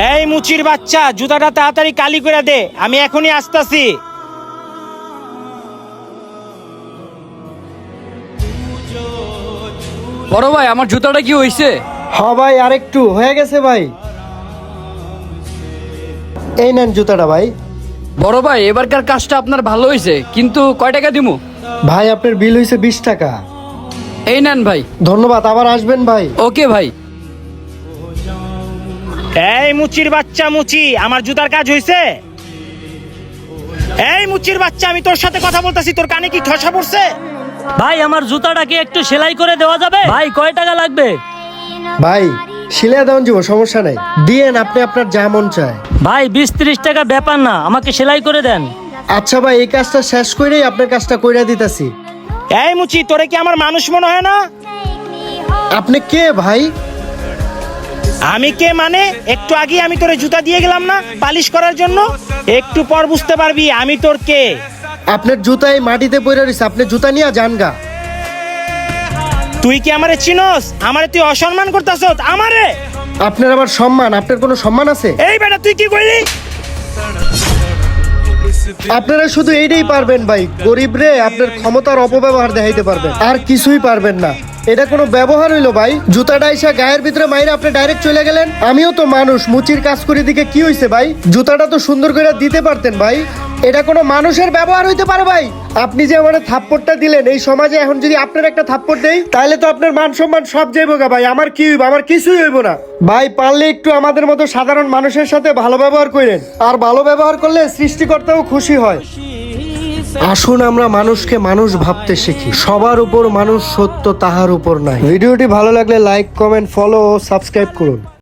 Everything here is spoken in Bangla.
এই মুচির বাচ্চা, জুতাটা তাড়াতাড়ি কালি করে দে, আমি এখনই আসতাছি। বড় ভাই, আমার জুতাটা কি হইছে? ভাই আরেকটু হয়ে গেছে ভাই। এই নেন জুতাটা ভাই। বড় ভাই, এবারকার কাজটা আপনার ভালো হয়েছে, কিন্তু কয় টাকা দিমু? ভাই আপনার বিল হয়েছে 20 টাকা। এই নেন ভাই। ধন্যবাদ, আবার আসবেন ভাই। ওকে ভাই। এই মুচির বাচ্চা মুচি, আমার জুতার কাজ হইছে? এই মুচির বাচ্চা, আমি তোর সাথে কথা বলতাছি, তোর কানে কি ঠসা পড়ছে? ভাই আমার জুতাটা কি একটু সেলাই করে দেওয়া যাবে? ভাই কয় টাকা লাগবে? ভাই সিলাই দেওয়ান যাব, সমস্যা নাই, দিয়েন আপনি আপনার যা মন চায়। ভাই 20-30 টাকা ব্যাপার না, আমাকে সেলাই করে দেন। আচ্ছা ভাই, এই কাজটা শেষ করেই আপনার কাজটা কইরা দিতাছি। এই মুচি, তোরে কি আমার মানুষ মনে হয় না? আপনি কে ভাই? আমি কে মানে, একটু আগে আমি তোরে জুতা দিয়ে গেলাম না পালিশ করার জন্য? একটু পর বুঝতে পারবি আমি তোর কে। আপনার জুতাই মাটিতে পড়ে রয়েছে, আপনি জুতা নিয়ে যান গা। তুই কি আমারে চিনস? আমারে তুই অসম্মান করতাছস আমারে? আপনার আবার সম্মান? আপনার কোনো সম্মান আছে? এই বেটা, তুই কি কইলি? আপনারা শুধু এইটাই পারবেন ভাই, গরিব রে আপনার ক্ষমতার অপব্যবহার দেখাইতে পারবেন, আর কিছুই পারবেন না। এটা কোনো ব্যবহার হইলো ভাই? জুতাটা এসে গায়ের ভিতরে মাইরে আপনি ডাইরেক্ট চলে গেলেন। আমিও তো মানুষ, মুচির কাজ করে দিকে কি হইছে ভাই? জুতাটা তো সুন্দর করে দিতে পারতেন ভাই। এটা কোনো মানুষের ব্যবহার হইতে পারে ভাই? আপনি যে আমার থাপ্পড়টা দিলেন, এই সমাজে এখন যদি আপনার একটা থাপ্পড় দেই, তাহলে তো আপনার মান সম্মান সব যাইবো গা ভাই। আমার কি হইব? আমার কিছুই হইব না ভাই। পারলে একটু আমাদের মতো সাধারণ মানুষের সাথে ভালো ব্যবহার করেন, আর ভালো ব্যবহার করলে সৃষ্টিকর্তাও খুশি হয়। আসুন আমরা মানুষকে মানুষ ভাবতে শিখি। সবার উপর মানুষ সত্য, তাহার উপর নাই। ভিডিওটি ভালো লাগলে লাইক, কমেন্ট, ফলো ও সাবস্ক্রাইব করুন।